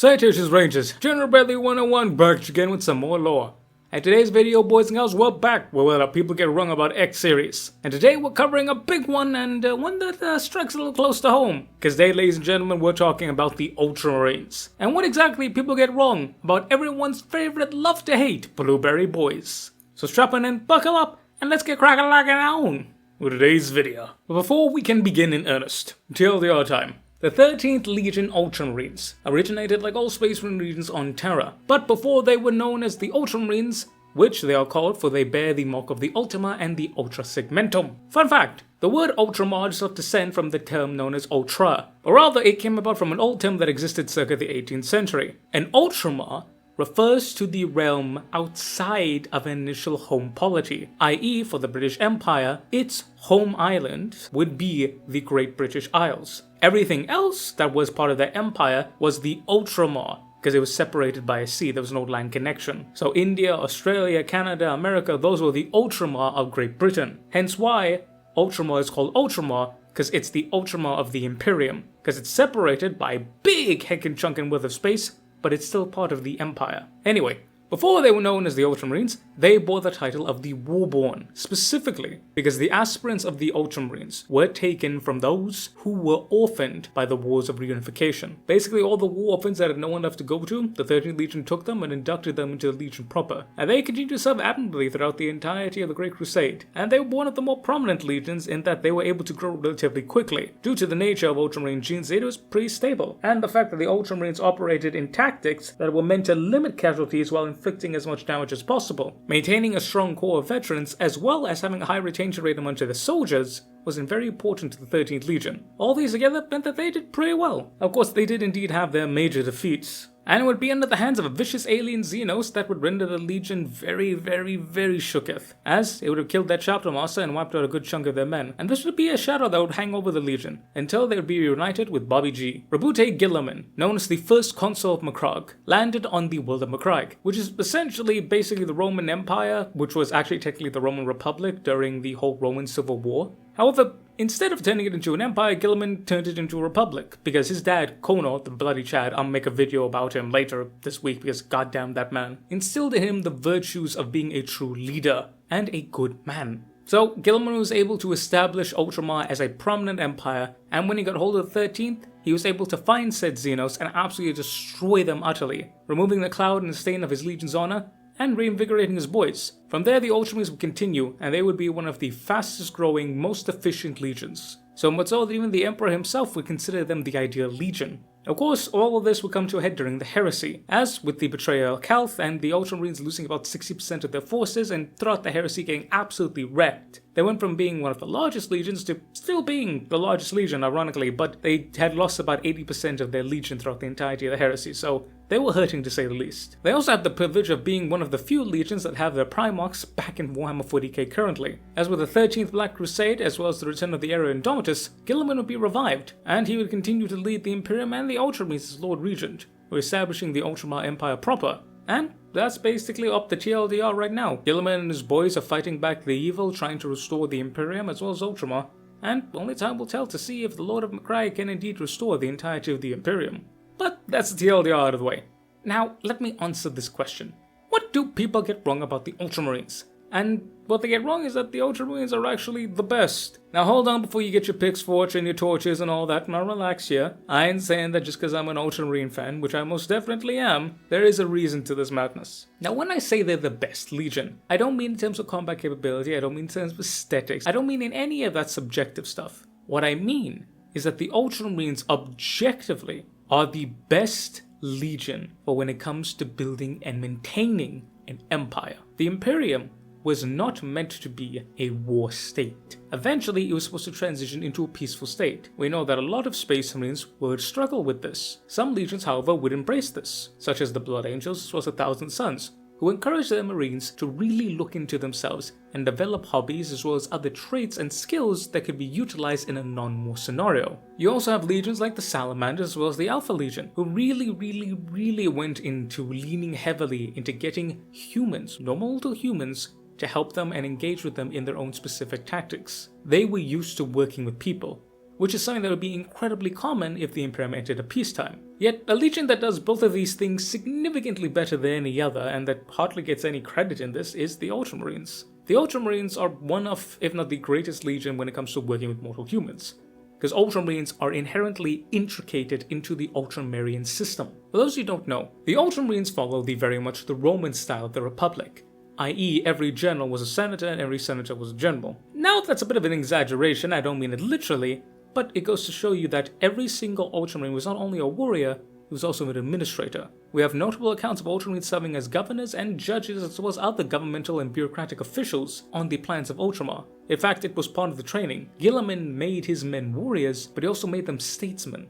Citations Rangers, General Bradley 101 back again with some more lore. And today's video, boys and girls, we're back where people get wrong about X series. And today we're covering a big one and one that strikes a little close to home. Because today, ladies and gentlemen, we're talking about the Ultramarines. And what exactly people get wrong about everyone's favorite love to hate Blueberry Boys. So strap in and buckle up and let's get crackin' on with today's video. But before we can begin in earnest, TLDR time. The 13th Legion Ultramarines originated like all Space Marine legions on Terra, but before they were known as the Ultramarines, which they are called for they bear the mark of the Ultramar and the Ultra Segmentum. Fun fact, the word Ultramar does not descend from the term known as Ultra, or rather it came about from an old term that existed circa the 18th century. An Ultramar refers to the realm outside of an initial home polity, i.e. for the British Empire, its home island would be the Great British Isles. Everything else that was part of their empire was the Ultramar, because it was separated by a sea, there was no land connection. So India, Australia, Canada, America, those were the Ultramar of Great Britain. Hence why Ultramar is called Ultramar, because it's the Ultramar of the Imperium, because it's separated by a big heckin' chunkin' worth of space, but it's still part of the Empire. Anyway, before they were known as the Ultramarines, they bore the title of the Warborn, specifically because the aspirants of the Ultramarines were taken from those who were orphaned by the Wars of Reunification. Basically, all the war orphans that had no one left to go to, the 13th Legion took them and inducted them into the Legion proper. And they continued to serve admirably throughout the entirety of the Great Crusade. And they were one of the more prominent legions in that they were able to grow relatively quickly. Due to the nature of Ultramarine genes, it was pretty stable. And the fact that the Ultramarines operated in tactics that were meant to limit casualties while inflicting as much damage as possible. Maintaining a strong core of veterans as well as having a high retention rate among the soldiers was very important to the 13th Legion. All these together meant that they did pretty well. Of course, they did indeed have their major defeats, and it would be under the hands of a vicious alien Xenos that would render the Legion very shooketh, as it would have killed their chapter master and wiped out a good chunk of their men, and this would be a shadow that would hang over the Legion, until they would be reunited with Bobby G. Rabute Gilliman, known as the first consul of Macragge, landed on the world of Macragge, which is essentially basically the Roman Empire, which was actually technically the Roman Republic during the whole Roman Civil War. However, instead of turning it into an empire, Gilliman turned it into a republic, because his dad, Conor, the bloody Chad, I'll make a video about him later this week because goddamn that man, instilled in him the virtues of being a true leader and a good man. So Gilliman was able to establish Ultramar as a prominent empire, and when he got hold of the 13th, he was able to find said Xenos and absolutely destroy them utterly, removing the cloud and the stain of his legion's honor, and reinvigorating his boys. From there, the Ultramarines would continue, and they would be one of the fastest growing, most efficient legions. So much so that even the Emperor himself would consider them the ideal legion. Of course, all of this would come to a head during the Heresy, as with the betrayal of Calth and the Ultramarines losing about 60% of their forces and throughout the Heresy getting absolutely wrecked. They went from being one of the largest legions to still being the largest legion, ironically, but they had lost about 80% of their legion throughout the entirety of the Heresy, so they were hurting to say the least. They also have the privilege of being one of the few legions that have their Primarchs back in Warhammer 40k currently. As with the 13th Black Crusade, as well as the return of the Era Indomitus, Gilliman would be revived, and he would continue to lead the Imperium and the Ultramarines as Lord Regent, establishing the Ultramar Empire proper. And that's basically up the TLDR right now. Gilliman and his boys are fighting back the evil, trying to restore the Imperium as well as Ultramar, and only time will tell to see if the Lord of Macragge can indeed restore the entirety of the Imperium. But that's the TLDR out of the way. Now, let me answer this question. What do people get wrong about the Ultramarines? And what they get wrong is that the Ultramarines are actually the best. Now hold on before you get your picks, forge, and your torches and all that. Now relax here. I ain't saying that just because I'm an Ultramarine fan, which I most definitely am, there is a reason to this madness. Now when I say they're the best legion, I don't mean in terms of combat capability, I don't mean in terms of aesthetics, I don't mean in any of that subjective stuff. What I mean is that the Ultramarines objectively are the best legion for when it comes to building and maintaining an empire. The Imperium was not meant to be a war state. Eventually, it was supposed to transition into a peaceful state. We know that a lot of Space Marines would struggle with this. Some legions, however, would embrace this, such as the Blood Angels as well as the Thousand Sons, who encouraged their Marines to really look into themselves and develop hobbies as well as other traits and skills that could be utilized in a non-war scenario. You also have legions like the Salamanders as well as the Alpha Legion, who really went into leaning heavily into getting humans, normal to humans, to help them and engage with them in their own specific tactics. They were used to working with people, which is something that would be incredibly common if the Imperium entered a peacetime. Yet, a legion that does both of these things significantly better than any other, and that hardly gets any credit in this, is the Ultramarines. The Ultramarines are one of, if not the greatest legion when it comes to working with mortal humans, because Ultramarines are inherently intricated into the Ultramarine system. For those who don't know, the Ultramarines follow very much the Roman style of the Republic, i.e. every general was a senator and every senator was a general. Now that's a bit of an exaggeration, I don't mean it literally, but it goes to show you that every single Ultramarine was not only a warrior, he was also an administrator. We have notable accounts of Ultramarines serving as governors and judges as well as other governmental and bureaucratic officials on the plans of Ultramar. In fact, it was part of the training. Guilliman made his men warriors, but he also made them statesmen.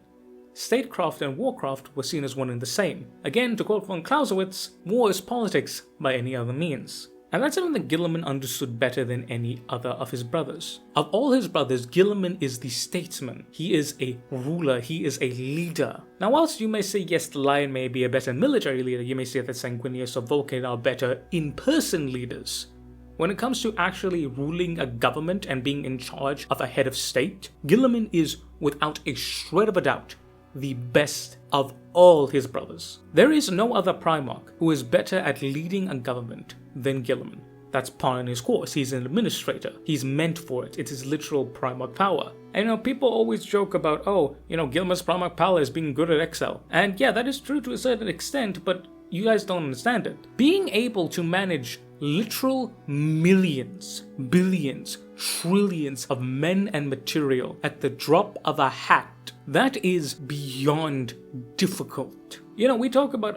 Statecraft and warcraft were seen as one and the same. Again, to quote von Clausewitz, war is politics by any other means. And that's something that Guilliman understood better than any other of his brothers. Of all his brothers, Guilliman is the statesman. He is a ruler, he is a leader. Now whilst you may say yes, the Lion may be a better military leader, you may say that Sanguinius or Vulcan are better in-person leaders. When it comes to actually ruling a government and being in charge of a head of state, Guilliman is, without a shred of a doubt, the best of all his brothers. There is no other Primarch who is better at leading a government than Guilliman. That's par in his course. He's an administrator. He's meant for it. It's his literal Primarch power. And people always joke about, Guilliman's Primarch power is being good at Excel. And yeah, that is true to a certain extent, but you guys don't understand it. Being able to manage literal millions, billions, trillions of men and material at the drop of a hat, that is beyond difficult. We talk about,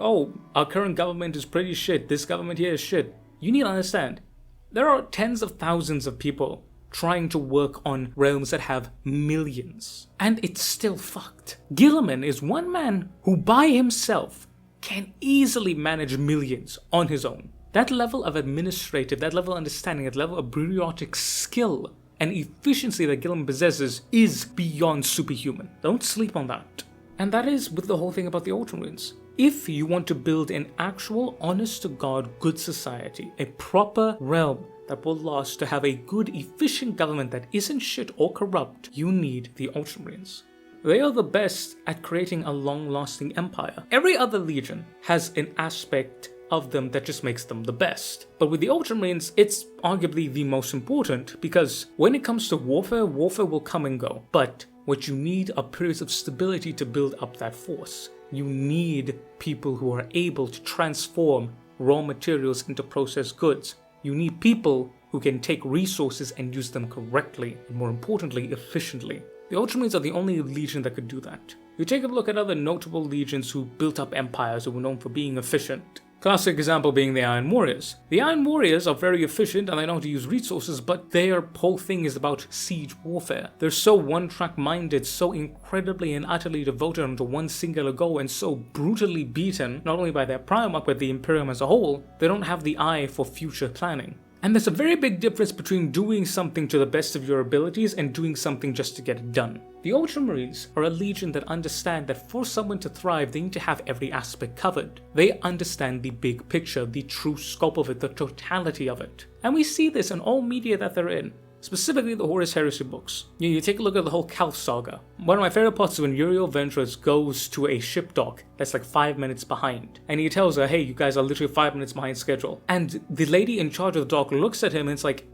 our current government is pretty shit, this government here is shit. You need to understand, there are tens of thousands of people trying to work on realms that have millions, and it's still fucked. Guilliman is one man who by himself can easily manage millions on his own. That level of administrative, that level of understanding, that level of bureaucratic skill and efficiency that Guilliman possesses is beyond superhuman. Don't sleep on that. And that is with the whole thing about the Ultramarines. If you want to build an actual, honest-to-God, good society, a proper realm that will last, to have a good, efficient government that isn't shit or corrupt, you need the Ultramarines. They are the best at creating a long-lasting empire. Every other legion has an aspect of them that just makes them the best. But with the Ultramarines, it's arguably the most important, because when it comes to warfare will come and go. But what you need are periods of stability to build up that force. You need people who are able to transform raw materials into processed goods. You need people who can take resources and use them correctly, and more importantly, efficiently. The Ultramarines are the only legion that could do that. You take a look at other notable legions who built up empires who were known for being efficient. Classic example being the Iron Warriors. The Iron Warriors are very efficient and they know how to use resources, but their whole thing is about siege warfare. They're so one-track minded, so incredibly and utterly devoted onto one singular goal, and so brutally beaten, not only by their Primarch but the Imperium as a whole, they don't have the eye for future planning. And there's a very big difference between doing something to the best of your abilities and doing something just to get it done. The Ultramarines are a legion that understand that for someone to thrive, they need to have every aspect covered. They understand the big picture, the true scope of it, the totality of it. And we see this in all media that they're in. Specifically the Horus Heresy books. You take a look at the whole Calth saga. One of my favorite parts is when Uriel Ventress goes to a ship dock that's like 5 minutes behind. And he tells her, hey, you guys are literally 5 minutes behind schedule. And the lady in charge of the dock looks at him and it's like,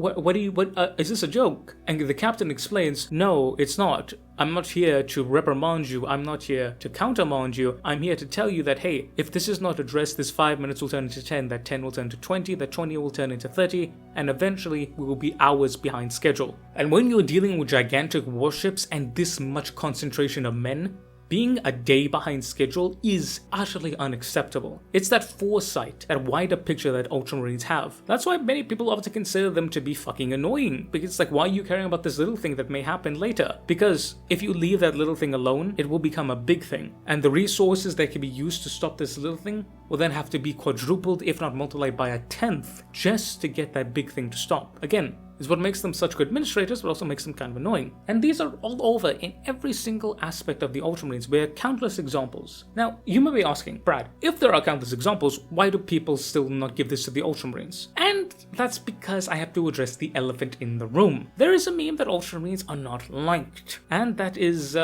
is this a joke? And the captain explains, no, it's not. I'm not here to reprimand you, I'm not here to countermand you, I'm here to tell you that, hey, if this is not addressed, this 5 minutes will turn into 10, that 10 will turn to 20, that 20 will turn into 30, and eventually we will be hours behind schedule. And when you're dealing with gigantic warships and this much concentration of men, being a day behind schedule is utterly unacceptable. It's that foresight, that wider picture that Ultramarines have. That's why many people often consider them to be fucking annoying, because it's like, why are you caring about this little thing that may happen later? Because if you leave that little thing alone, it will become a big thing. And the resources that can be used to stop this little thing will then have to be quadrupled, if not multiplied by 1/10, just to get that big thing to stop. Again, is what makes them such good administrators, but also makes them kind of annoying. And these are all over in every single aspect of the Ultramarines. We have countless examples. Now, you may be asking, Brad, if there are countless examples, why do people still not give this to the Ultramarines? And that's because I have to address the elephant in the room. There is a meme that Ultramarines are not liked, and that is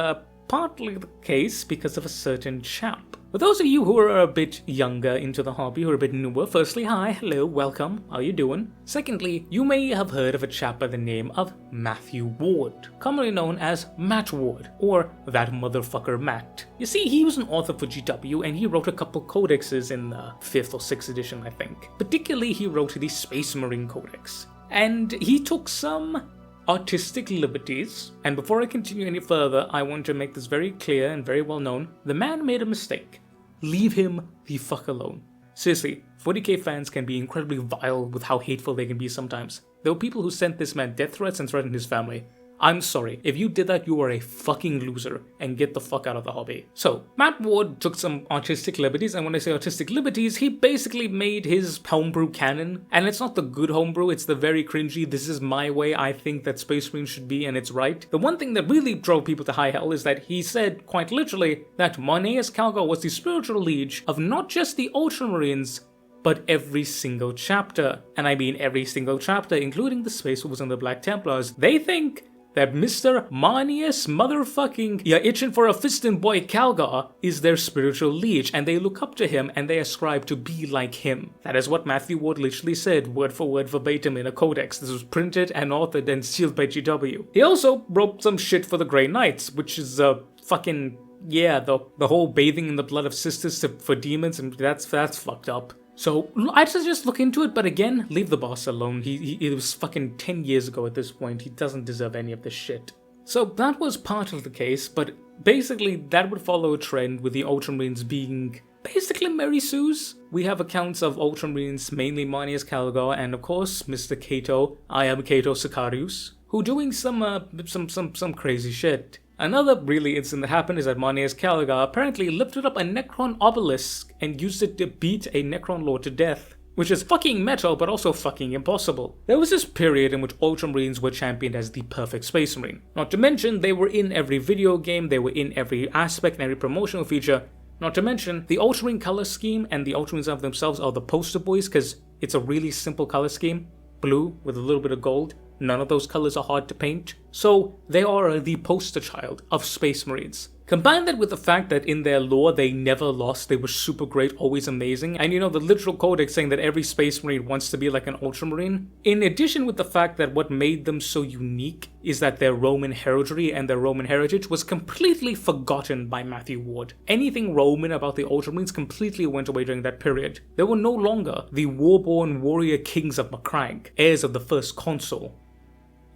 partly the case because of a certain chap. For those of you who are a bit younger into the hobby, who are a bit newer, firstly, hi, hello, welcome, how you doing? Secondly, you may have heard of a chap by the name of Matthew Ward, commonly known as Matt Ward, or that motherfucker Matt. You see, he was an author for GW, and he wrote a couple codexes in the 5th or 6th edition, I think. Particularly, he wrote the Space Marine Codex. And he took some artistic liberties, and before I continue any further, I want to make this very clear and very well known. The man made a mistake. Leave him the fuck alone. Seriously, 40k fans can be incredibly vile with how hateful they can be sometimes. There were people who sent this man death threats and threatened his family. I'm sorry, if you did that, you are a fucking loser, and get the fuck out of the hobby. So, Matt Ward took some artistic liberties, and when I say artistic liberties, he basically made his homebrew canon, and it's not the good homebrew, it's the very cringy, this is my way I think that Space Marines should be, and it's right. The one thing that really drove people to high hell is that he said, quite literally, that Marneus Calgar was the spiritual liege of not just the Ultramarines, but every single chapter. And I mean every single chapter, including the Space Wolves and the Black Templars. They think that Mr. Marneus motherfucking you're itching for a fistin' boy Calgar is their spiritual liege, and they look up to him and they ascribe to be like him. That is what Matthew Ward literally said, word for word verbatim in a codex. This was printed and authored and sealed by GW. He also wrote some shit for the Grey Knights, which is fucking, yeah, the whole bathing in the blood of sisters for demons, and that's fucked up. So, I'd suggest look into it, but again, leave the boss alone. It was fucking 10 years ago at this point. He doesn't deserve any of this shit. So, that was part of the case, but basically, that would follow a trend with the Ultramarines being basically Mary Sue's. We have accounts of Ultramarines, mainly Marneus Calgar, and of course, Mr. Cato, I am Cato Sicarius, who doing some crazy shit. Another really incident that happened is that Marneus Calgar apparently lifted up a Necron obelisk and used it to beat a Necron lord to death, which is fucking metal but also fucking impossible. There was this period in which Ultramarines were championed as the perfect Space Marine. Not to mention, they were in every video game, they were in every aspect and every promotional feature. Not to mention, the Ultramarine color scheme and the Ultramarines of themselves are the poster boys because it's a really simple color scheme. Blue with a little bit of gold. None of those colors are hard to paint. So they are the poster child of Space Marines. Combine that with the fact that in their lore they never lost, they were super great, always amazing, and you know the literal codex saying that every Space Marine wants to be like an Ultramarine. In addition with the fact that what made them so unique is that their Roman heraldry and their Roman heritage was completely forgotten by Matthew Ward. Anything Roman about the Ultramarines completely went away during that period. They were no longer the war-born warrior kings of Macrank, heirs of the first consul.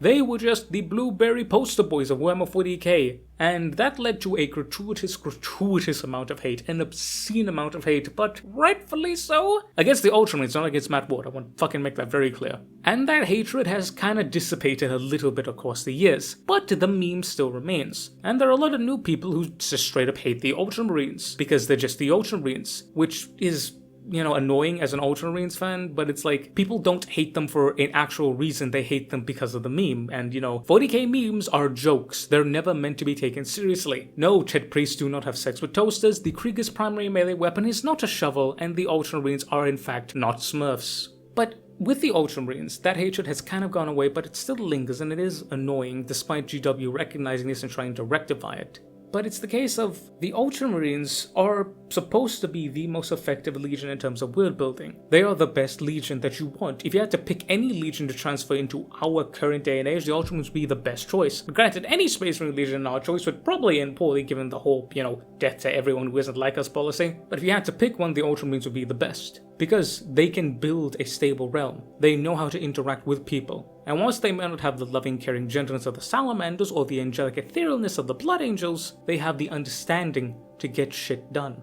They were just the blueberry poster boys of Warhammer 40k, and that led to a gratuitous amount of hate, an obscene amount of hate, but rightfully so, against the Ultramarines, not against Matt Ward. I want to fucking make that very clear. And that hatred has kind of dissipated a little bit across the years, but the meme still remains. And there are a lot of new people who just straight up hate the Ultramarines, because they're just the Ultramarines, which is, you know, annoying as an Ultramarines fan, but it's like, people don't hate them for an actual reason, they hate them because of the meme, and you know, 40k memes are jokes, they're never meant to be taken seriously. No, Chet priests do not have sex with toasters, the Krieger's primary melee weapon is not a shovel, and the Ultramarines are in fact not Smurfs. But with the Ultramarines, that hatred has kind of gone away, but it still lingers and it is annoying, despite GW recognizing this and trying to rectify it. But it's the case of the Ultramarines are supposed to be the most effective legion in terms of world building. They are the best legion that you want. If you had to pick any legion to transfer into our current day and age, the Ultramarines would be the best choice. But granted, any Space Marine legion in our choice would probably end poorly given the whole, you know, death to everyone who isn't like us policy. But if you had to pick one, the Ultramarines would be the best. Because they can build a stable realm. They know how to interact with people. And whilst they may not have the loving, caring gentleness of the salamanders or the angelic etherealness of the blood angels, they have the understanding to get shit done.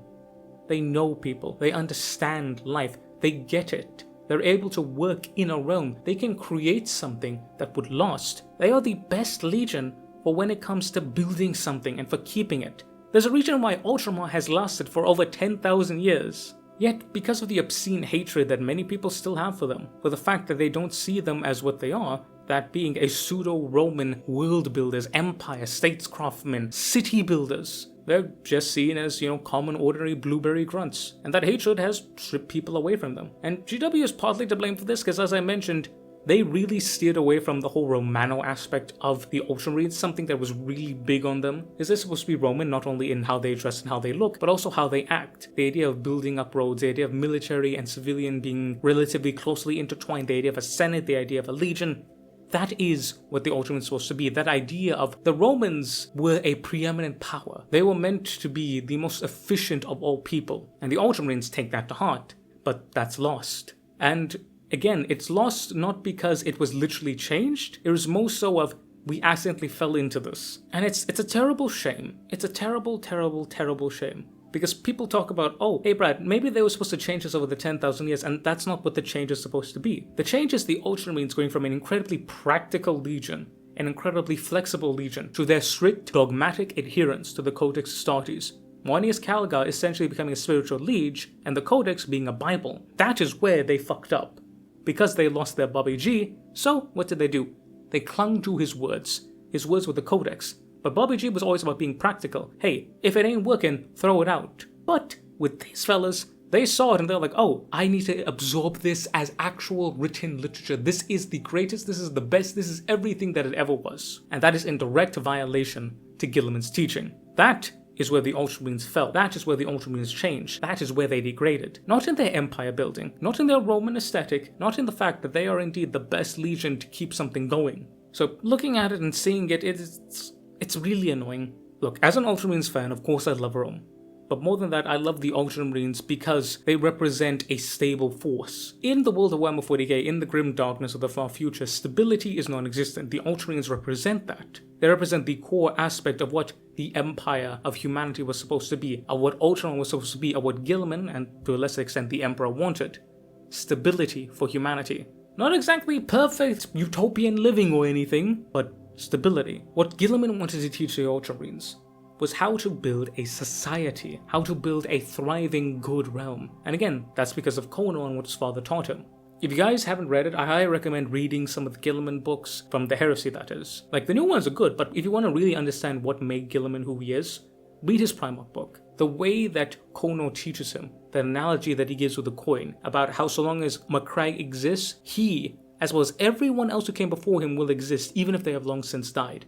They know people. They understand life. They get it. They're able to work in a realm. They can create something that would last. They are the best legion for when it comes to building something and for keeping it. There's a reason why Ultramar has lasted for over 10,000 years. Yet, because of the obscene hatred that many people still have for them, for the fact that they don't see them as what they are, that being a pseudo-Roman world builders, empire, statescraftsmen, city builders, They're just seen as, common ordinary blueberry grunts. And that hatred has stripped people away from them. And GW is partly to blame for this because, as I mentioned, they really steered away from the whole Romano aspect of the Ultramarines, something that was really big on them. Is they're supposed to be Roman not only in how they dress and how they look, but also how they act. The idea of building up roads, the idea of military and civilian being relatively closely intertwined, the idea of a senate, the idea of a legion. That is what the Ultramarines are supposed to be. That idea of the Romans were a preeminent power. They were meant to be the most efficient of all people. And the Ultramarines take that to heart. But that's lost. And again, it's lost not because it was literally changed. It was more so of we accidentally fell into this. And it's a terrible shame. It's a terrible, terrible, terrible shame. Because people talk about, oh, hey Brad, maybe they were supposed to change this over the 10,000 years, and that's not what the change is supposed to be. The change is the Ultramarines going from an incredibly practical legion, an incredibly flexible legion, to their strict, dogmatic adherence to the Codex Astartes. Marnius Gallagher essentially becoming a spiritual liege, and the Codex being a Bible. That is where they fucked up. Because they lost their Bobby G, so what did they do? They clung to his words with the Codex. But Bobby G was always about being practical. Hey, if it ain't working, throw it out. But with these fellas, they saw it and they're like, oh, I need to absorb this as actual written literature. This is the greatest, this is the best, this is everything that it ever was. And that is in direct violation to Guilliman's teaching. That is where the Ultramarines fell. That is where the Ultramarines changed. That is where they degraded. Not in their empire building, not in their Roman aesthetic, not in the fact that they are indeed the best legion to keep something going. So looking at it and seeing it, it's really annoying. Look, as an Ultramarines fan, of course I love Rome. But more than that, I love the Ultramarines because they represent a stable force. In the world of Warhammer 40k, in the grim darkness of the far future, stability is non-existent. The Ultramarines represent that. They represent the core aspect of what the empire of humanity was supposed to be, of what Ultramar was supposed to be, of what Guilliman, and to a lesser extent the Emperor, wanted. Stability for humanity. Not exactly perfect utopian living or anything, but stability. What Guilliman wanted to teach the Ultramarines was how to build a society, how to build a thriving good realm. And again, that's because of Conan and what his father taught him. If you guys haven't read it, I highly recommend reading some of the Guilliman books, from the Heresy that is. Like, the new ones are good, but if you want to really understand what made Guilliman who he is, read his Primarch book. The way that Kono teaches him, the analogy that he gives with the coin, about how so long as Macragge exists, he, as well as everyone else who came before him, will exist, even if they have long since died.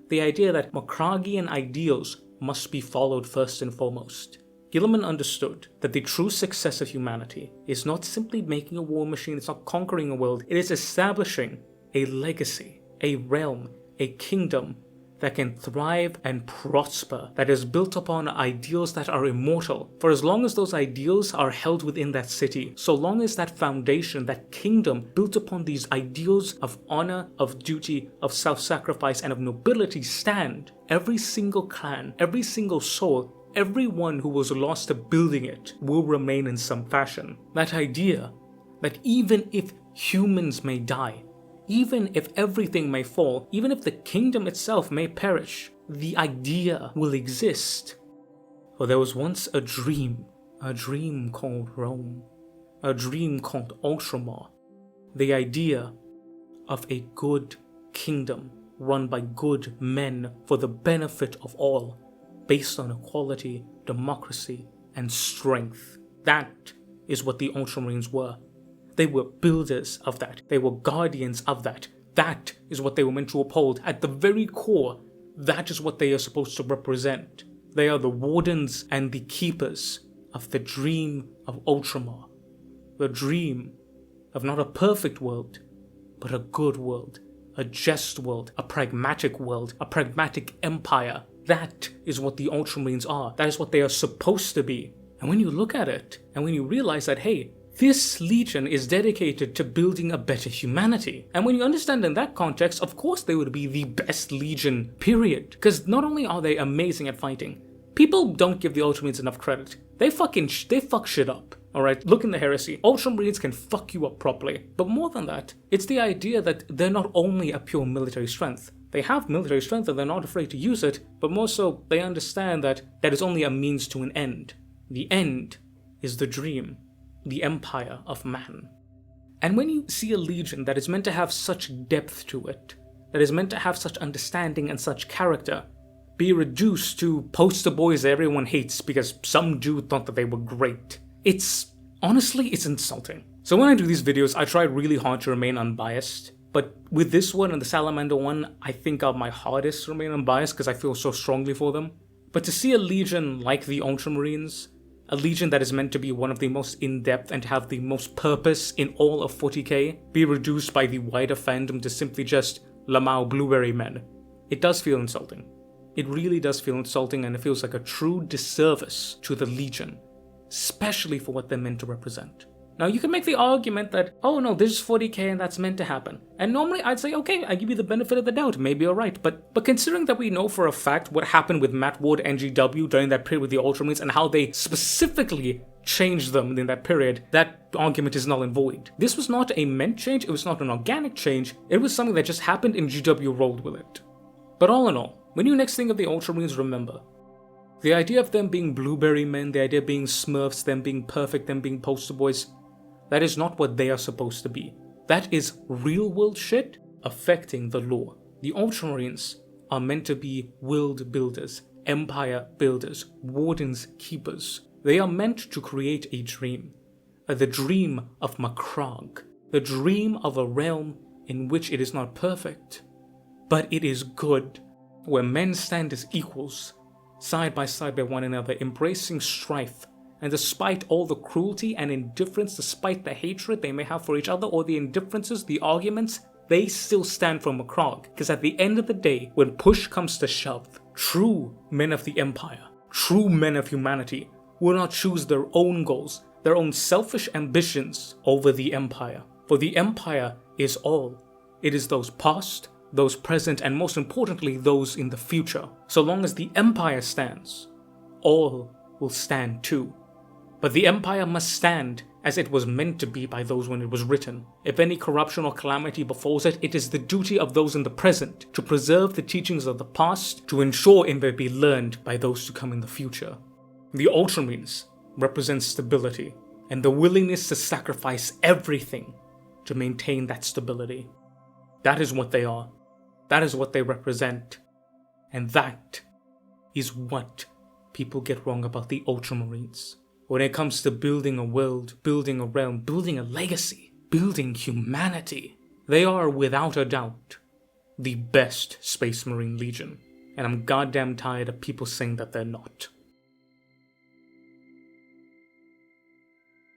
The idea that Macraggian ideals must be followed first and foremost. Guilliman understood that the true success of humanity is not simply making a war machine, it's not conquering a world, it is establishing a legacy, a realm, a kingdom that can thrive and prosper, that is built upon ideals that are immortal. For as long as those ideals are held within that city, so long as that foundation, that kingdom built upon these ideals of honor, of duty, of self-sacrifice, and of nobility stand, every single clan, every single soul, everyone who was lost to building it will remain in some fashion. That idea that even if humans may die, even if everything may fall, even if the kingdom itself may perish, the idea will exist. For there was once a dream called Rome, a dream called Ultramar, the idea of a good kingdom run by good men for the benefit of all, based on equality, democracy, and strength. That is what the Ultramarines were. They were builders of that. They were guardians of that. That is what they were meant to uphold. At the very core, that is what they are supposed to represent. They are the wardens and the keepers of the dream of Ultramar. The dream of not a perfect world, but a good world, a just world, a pragmatic world, a pragmatic empire. That is what the Ultramarines are. That is what they are supposed to be. And when you look at it, and when you realize that, hey, this legion is dedicated to building a better humanity. And when you understand in that context, of course they would be the best legion, period. Because not only are they amazing at fighting, people don't give the Ultramarines enough credit. They fuck shit up. Alright, look in the Heresy. Ultramarines can fuck you up properly. But more than that, it's the idea that they're not only a pure military strength. They have military strength and they're not afraid to use it, but more so, they understand that that is only a means to an end. The end is the dream, the empire of man. And when you see a legion that is meant to have such depth to it, that is meant to have such understanding and such character, be reduced to poster boys that everyone hates because some dude thought that they were great. Honestly, it's insulting. So when I do these videos, I try really hard to remain unbiased. But with this one and the Salamander one, I think are my hardest to remain unbiased because I feel so strongly for them. But to see a legion like the Ultramarines, a legion that is meant to be one of the most in-depth and to have the most purpose in all of 40k, be reduced by the wider fandom to simply just Lamau Blueberry men, it does feel insulting. It really does feel insulting, and it feels like a true disservice to the legion, especially for what they're meant to represent. Now, you can make the argument that, oh no, this is 40k and that's meant to happen. And normally I'd say, okay, I give you the benefit of the doubt, maybe you're right. But considering that we know for a fact what happened with Matt Ward and GW during that period with the Ultramarines and how they specifically changed them in that period, that argument is null and void. This was not a meant change, it was not an organic change, it was something that just happened and GW rolled with it. But all in all, when you next think of the Ultramarines, remember, the idea of them being blueberry men, the idea of being smurfs, them being perfect, them being poster boys, that is not what they are supposed to be. That is real world shit affecting the lore. The Ultramarines are meant to be world builders, empire builders, wardens, keepers. They are meant to create a dream. The dream of Macragge. The dream of a realm in which it is not perfect, but it is good. Where men stand as equals, side by one another, embracing strife, and despite all the cruelty and indifference, despite the hatred they may have for each other, or the indifferences, the arguments, they still stand for Macragge. Because at the end of the day, when push comes to shove, true men of the Empire, true men of humanity, will not choose their own goals, their own selfish ambitions over the Empire. For the Empire is all. It is those past, those present, and most importantly, those in the future. So long as the Empire stands, all will stand too. But the Empire must stand as it was meant to be by those when it was written. If any corruption or calamity befalls it, it is the duty of those in the present to preserve the teachings of the past, to ensure it may be learned by those to come in the future. The Ultramarines represent stability, and the willingness to sacrifice everything to maintain that stability. That is what they are. That is what they represent. And that is what people get wrong about the Ultramarines. When it comes to building a world, building a realm, building a legacy, building humanity, they are without a doubt the best Space Marine Legion. And I'm goddamn tired of people saying that they're not.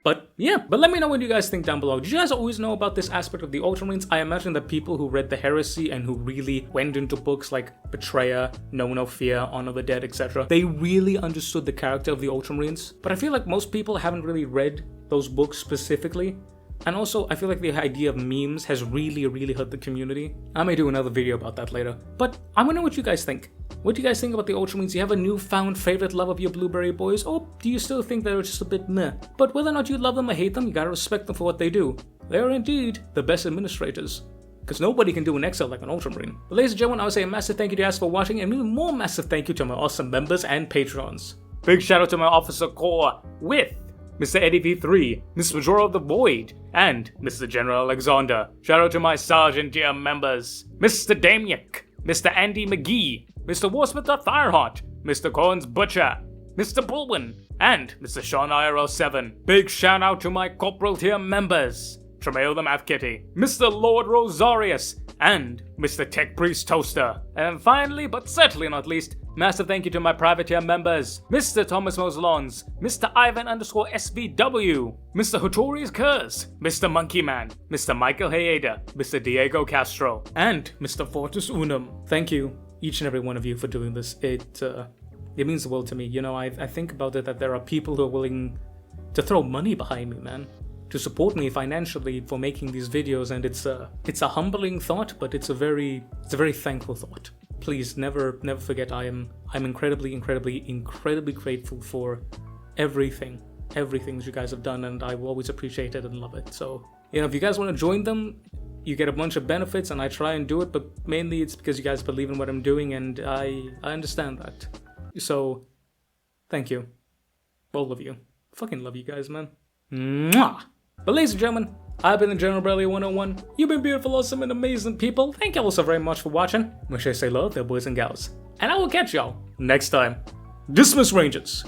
But yeah, let me know what you guys think down below. Did you guys always know about this aspect of the Ultramarines? I imagine that people who read the Heresy and who really went into books like Betrayer, Know No Fear, Honor the Dead, etc., they really understood the character of the Ultramarines. But I feel like most people haven't really read those books specifically. And also, I feel like the idea of memes has really hurt the community. I may do another video about that later. But I want to know what you guys think. What do you guys think about the Ultramarines? Do you have a newfound favorite love of your blueberry boys? Or do you still think they're just a bit meh? But whether or not you love them or hate them, you gotta respect them for what they do. They are indeed the best administrators. Because nobody can do an Excel like an Ultramarine. But ladies and gentlemen, I would say a massive thank you to you guys for watching, and even more massive thank you to my awesome members and patrons. Big shout out to my Officer Corps with Mr. Eddie V3, Mr. Major of the Void, and Mr. General Alexander. Shout out to my Sergeant Dear members, Mr. Damiak, Mr. Andy McGee, Mr. Warsmith Fireheart, Mr. Corns Butcher, Mr. Bulwin, and Mr. Sean IRL7. Big shout out to my Corporal Tier members, Tremail the Math Kitty, Mr. Lord Rosarius, and Mr. Tech Priest Toaster. And finally, but certainly not least, massive thank you to my privateer members, Mr. Thomas Moslons, Mr. Ivan_SVW, Mr. Hotori's Curse, Mr. Monkey Man, Mr. Michael Hayeda, Mr. Diego Castro, and Mr. Fortus Unum. Thank you, each and every one of you, for doing this. It means the world to me. You know, I think about it that there are people who are willing to throw money behind me, man, to support me financially for making these videos, and it's a humbling thought, but it's a very thankful thought. Please never forget I'm incredibly grateful for everything that you guys have done, and I will always appreciate it and love it. So, you know, if you guys want to join them, you get a bunch of benefits, and I try and do it, but mainly it's because you guys believe in what I'm doing, and I understand that. So, thank you. All of you. Fucking love you guys, man. Mwah! But ladies and gentlemen, I've been the General Bradley 101. You've been beautiful, awesome, and amazing people. Thank you all so very much for watching. Wish I say love there, boys and gals. and I will catch y'all next time. Dismiss Rangers.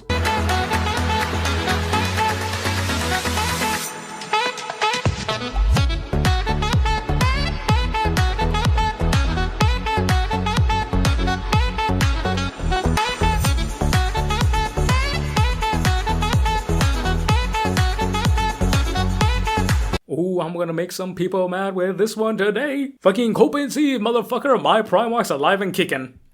Ooh, I'm gonna make some people mad with this one today. Fucking Copenhagen, motherfucker, my Primarch's alive and kicking.